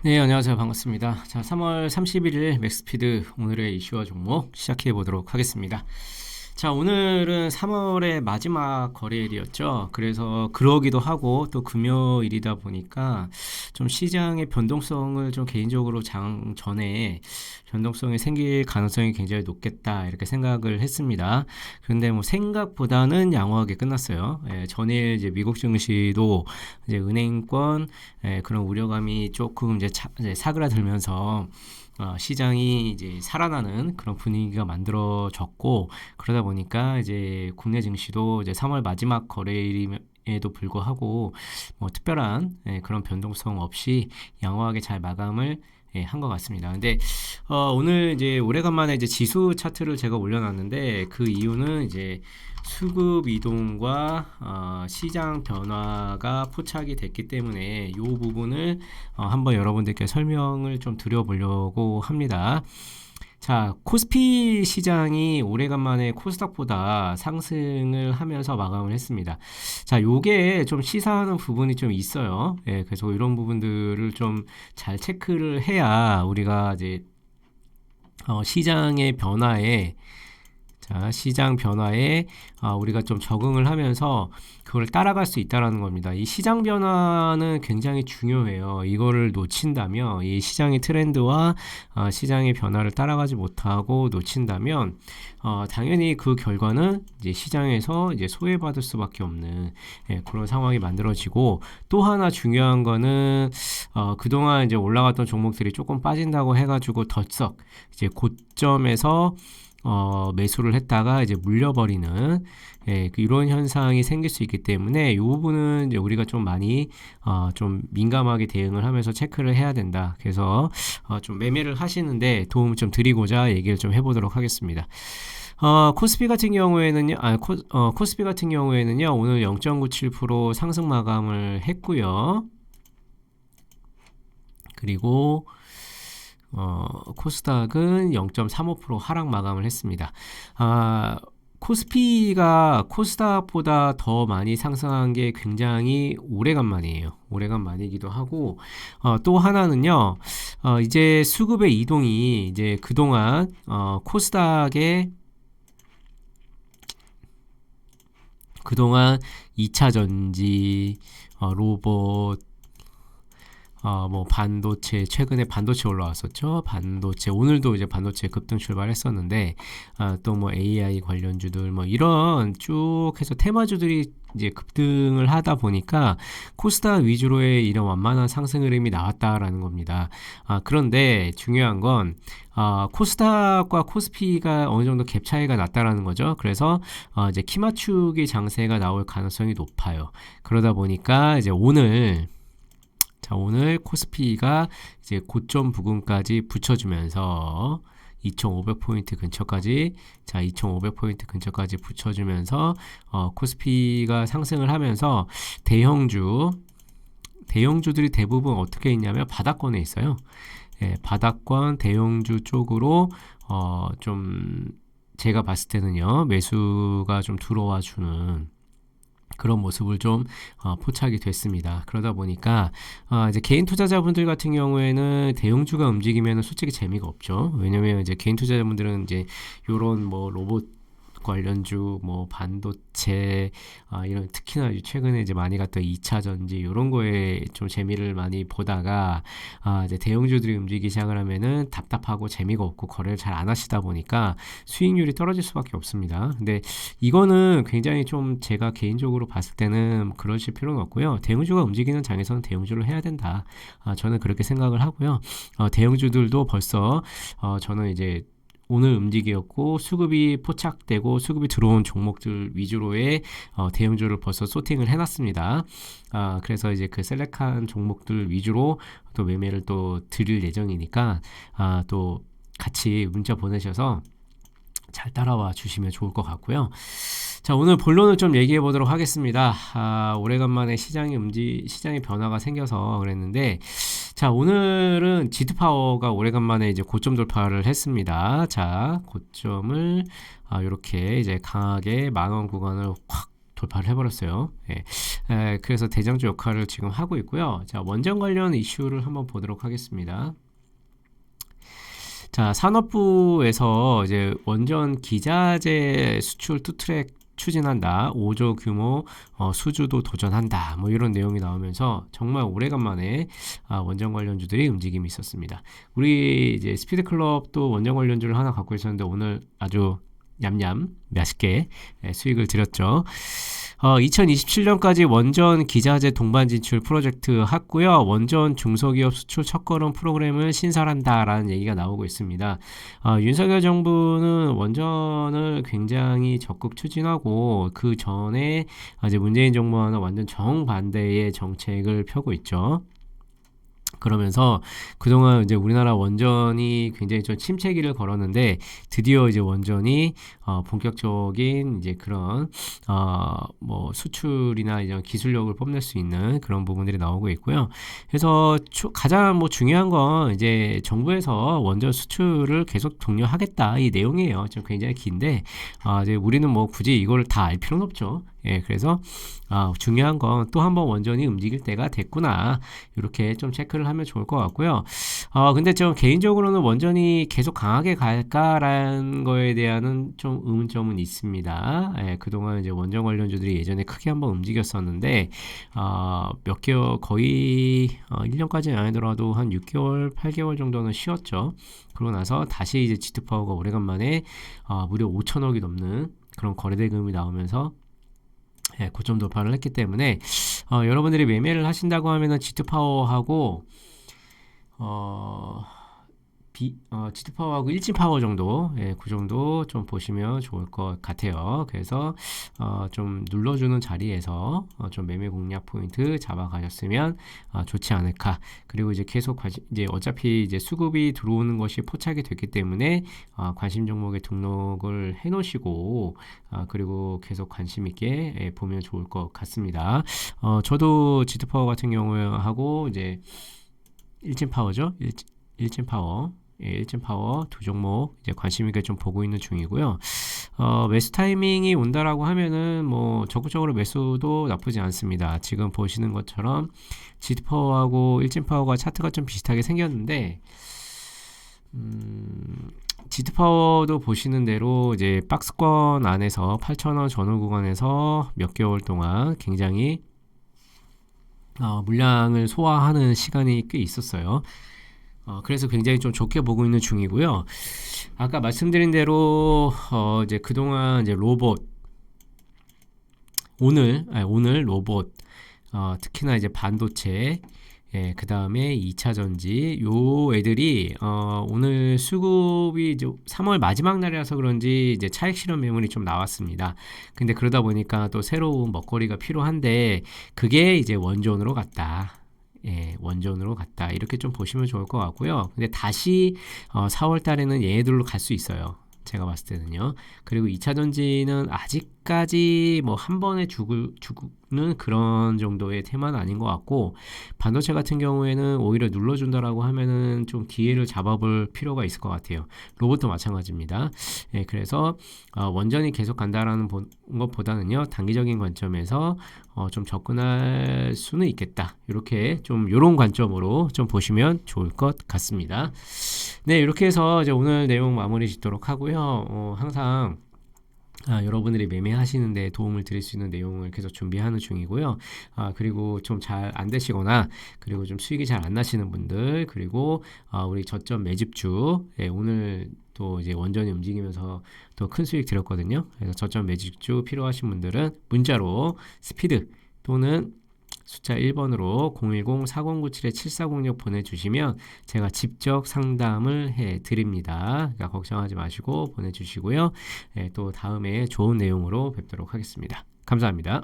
네, 안녕하세요. 반갑습니다. 자, 3월 31일 맥스피드 오늘의 이슈와 종목 시작해 보도록 하겠습니다. 자, 오늘은 3월의 마지막 거래일이었죠. 그래서 그러기도 하고 또 금요일이다 보니까 좀 시장의 변동성을 좀 개인적으로 장 전에 변동성이 생길 가능성이 굉장히 높겠다 이렇게 생각을 했습니다. 그런데 뭐 생각보다는 양호하게 끝났어요. 전일 이제 미국 증시도 이제 은행권 그런 우려감이 조금 이제 사그라들면서 시장이 이제 살아나는 그런 분위기가 만들어졌고, 그러다 보니까 이제 국내 증시도 이제 3월 마지막 거래일임에도 불구하고 뭐 특별한 그런 변동성 없이 양호하게 잘 마감을 한 것 같습니다. 근데 오늘 이제 오래간만에 이제 지수 차트를 제가 올려놨는데, 그 이유는 이제 수급 이동과 시장 변화가 포착이 됐기 때문에 이 부분을 한번 여러분들께 설명을 좀 드려보려고 합니다. 자, 코스피 시장이 오래간만에 코스닥보다 상승을 하면서 마감을 했습니다. 자, 요게 좀 시사하는 부분이 좀 있어요. 그래서 이런 부분들을 좀 잘 체크를 해야 우리가 이제 시장의 변화에 시장 변화에 우리가 좀 적응을 하면서 그걸 따라갈 수 있다라는 겁니다. 이 시장 변화는 굉장히 중요해요. 이거를 놓친다면, 이 시장의 트렌드와 시장의 변화를 따라가지 못하고 놓친다면, 당연히 그 결과는 이제 시장에서 이제 소외받을 수밖에 없는 그런 상황이 만들어지고, 또 하나 중요한 거는 그동안 이제 올라갔던 종목들이 조금 빠진다고 해가지고 덜썩 이제 고점에서 매수를 했다가 이제 물려버리는 이런 현상이 생길 수 있기 때문에 이 부분은 이제 우리가 좀 많이 좀 민감하게 대응을 하면서 체크를 해야 된다. 그래서 좀 매매를 하시는데 도움을 좀 드리고자 얘기를 좀 해보도록 하겠습니다. 코스피 같은 경우에는요, 코스피 같은 경우에는요, 오늘 0.97% 상승 마감을 했고요. 그리고 코스닥은 0.35% 하락 마감을 했습니다. 코스피가 코스닥보다 더 많이 상승한 게 굉장히 오래간만이에요. 오래간만이기도 하고, 또 하나는요, 이제 수급의 이동이 이제 그동안, 코스닥에 그동안 2차 전지, 로봇, 뭐 반도체, 최근에 반도체 올라왔었죠. 반도체 오늘도 이제 반도체 급등 출발했었는데, 또 뭐 AI 관련주들 뭐 이런 쭉 해서 테마주들이 이제 급등을 하다 보니까 코스닥 위주로의 이런 완만한 상승 흐름이 나왔다라는 겁니다. 그런데 중요한 건 코스닥과 코스피가 어느 정도 갭 차이가 났다라는 거죠. 그래서 이제 키 맞추기 장세가 나올 가능성이 높아요. 그러다 보니까 이제 오늘 코스피가 이제 고점 부근까지 붙여주면서 2,500포인트 근처까지 2,500포인트 근처까지 붙여주면서 코스피가 상승을 하면서 대형주들이 대부분 어떻게 있냐면 바닥권에 있어요. 바닥권 대형주 쪽으로 좀 제가 봤을 때는요, 매수가 좀 들어와 주는 그런 모습을 좀 포착이 됐습니다. 그러다 보니까 이제 개인 투자자분들 같은 경우에는 대형주가 움직이면 솔직히 재미가 없죠. 왜냐면 이제 개인 투자자분들은 이제 요런 뭐 로봇 관련주, 뭐 반도체, 이런 특히나 최근에 이제 많이 갔던 2차 전지 이런 거에 좀 재미를 많이 보다가 이제 대형주들이 움직이기 시작을 하면은 답답하고 재미가 없고 거래를 잘 안 하시다 보니까 수익률이 떨어질 수밖에 없습니다. 근데 이거는 굉장히 좀 제가 개인적으로 봤을 때는 그러실 필요는 없고요. 대형주가 움직이는 장에서는 대형주를 해야 된다. 저는 그렇게 생각을 하고요. 대형주들도 벌써 저는 이제 오늘 움직이었고 수급이 포착되고 수급이 들어온 종목들 위주로의 대형주를 벌써 소팅을 해놨습니다. 그래서 이제 그 셀렉한 종목들 위주로 또 매매를 또 드릴 예정이니까 또 같이 문자 보내셔서 잘 따라와 주시면 좋을 것 같고요. 자, 오늘 본론을 좀 얘기해 보도록 하겠습니다. 오래간만에 시장의 변화가 생겨서 그랬는데, 자, 오늘은 지트파워가 오래간만에 이제 고점 돌파를 했습니다. 자, 고점을 이렇게 이제 강하게 10,000원 구간을 확 돌파를 해버렸어요. 예. 그래서 대장주 역할을 지금 하고 있고요. 자, 원전 관련 이슈를 한번 보도록 하겠습니다. 자, 산업부에서 이제 원전 기자재 수출 투트랙 추진한다. 5조 규모 수주도 도전한다. 뭐 이런 내용이 나오면서 정말 오래간만에 원전 관련주들이 움직임이 있었습니다. 우리 이제 스피드클럽도 원전 관련주를 하나 갖고 있었는데 오늘 아주 냠냠 맛있게 수익을 드렸죠. 2027년까지 원전 기자재 동반 진출 프로젝트 했고요. 원전 중소기업 수출 첫걸음 프로그램을 신설한다라는 얘기가 나오고 있습니다. 윤석열 정부는 원전을 굉장히 적극 추진하고 그 전에 이제 문재인 정부와는 완전 정반대의 정책을 펴고 있죠. 그러면서 그동안 이제 우리나라 원전이 굉장히 좀 침체기를 걸었는데 드디어 이제 원전이 본격적인 이제 그런 뭐 수출이나 이런 기술력을 뽐낼 수 있는 그런 부분들이 나오고 있고요. 그래서 가장 뭐 중요한 건 이제 정부에서 원전 수출을 계속 독려하겠다 이 내용이에요. 좀 굉장히 긴데 이제 우리는 뭐 굳이 이걸 다 알 필요는 없죠. 예, 그래서 중요한 건 또 한번 원전이 움직일 때가 됐구나 이렇게 좀 체크를 하면 좋을 것 같고요. 근데 좀 개인적으로는 원전이 계속 강하게 갈까라는 거에 대한 좀 의문점은 있습니다. 예, 그동안 이제 원전 관련주들이 예전에 크게 한번 움직였었는데 몇 개월 거의 1년까지는 아니더라도 한 6개월, 8개월 정도는 쉬었죠. 그러고 나서 다시 이제 지트파워가 오래간만에 무려 5천억이 넘는 그런 거래대금이 나오면서 고점 돌파를 했기 때문에 여러분들이 매매를 하신다고 하면은 지트파워하고 지트파워하고 일진파워 정도 그 정도 좀 보시면 좋을 것 같아요. 그래서 좀 눌러주는 자리에서 좀 매매 공략 포인트 잡아가셨으면 좋지 않을까. 그리고 이제 계속 이제 어차피 이제 수급이 들어오는 것이 포착이 됐기 때문에 관심 종목에 등록을 해놓으시고 그리고 계속 관심 있게 보면 좋을 것 같습니다. 저도 지트파워 같은 경우에 하고 이제 일진파워죠. 일진파워. 일진파워 두 종목 이제 관심 있게 좀 보고 있는 중이고요. 매수 타이밍이 온다라고 하면은 뭐 적극적으로 매수도 나쁘지 않습니다. 지금 보시는 것처럼 지트파워하고 일진파워가 차트가 좀 비슷하게 생겼는데 지트파워도 보시는 대로 이제 박스권 안에서 8,000원 전후 구간에서 몇 개월 동안 굉장히 물량을 소화하는 시간이 꽤 있었어요. 그래서 굉장히 좀 좋게 보고 있는 중이고요. 아까 말씀드린 대로 이제 그동안 이제 로봇 오늘 로봇 특히나 이제 반도체 그 다음에 2차 전지 요 애들이 오늘 수급이 이제 3월 마지막 날이라서 그런지 이제 차익 실현 매물이 좀 나왔습니다. 근데 그러다 보니까 또 새로운 먹거리가 필요한데 그게 이제 원전으로 갔다. 원전으로 갔다. 이렇게 좀 보시면 좋을 것 같고요. 근데 다시 4월 달에는 얘네들로 갈 수 있어요. 제가 봤을 때는요. 그리고 2차 전지는 아직까지 뭐 한 번에 죽는 그런 정도의 테마는 아닌 것 같고 반도체 같은 경우에는 오히려 눌러준다라고 하면은 좀 기회를 잡아볼 필요가 있을 것 같아요. 로봇도 마찬가지입니다. 그래서 원전이 계속 간다라는 것보다는요 단기적인 관점에서 좀 접근할 수는 있겠다. 이렇게 좀 이런 관점으로 좀 보시면 좋을 것 같습니다. 네, 이렇게 해서 이제 오늘 내용 마무리 짓도록 하고요. 항상 여러분들이 매매하시는데 도움을 드릴 수 있는 내용을 계속 준비하는 중이고요. 그리고 좀 잘 안 되시거나 그리고 좀 수익이 잘 안 나시는 분들 그리고 우리 저점 매집주 오늘 또 이제 원전이 움직이면서 또 큰 수익 드렸거든요. 그래서 저점 매집주 필요하신 분들은 문자로 스피드 또는 숫자 1번으로 010-4097-7406 보내주시면 제가 직접 상담을 해드립니다. 그러니까 걱정하지 마시고 보내주시고요. 또 다음에 좋은 내용으로 뵙도록 하겠습니다. 감사합니다.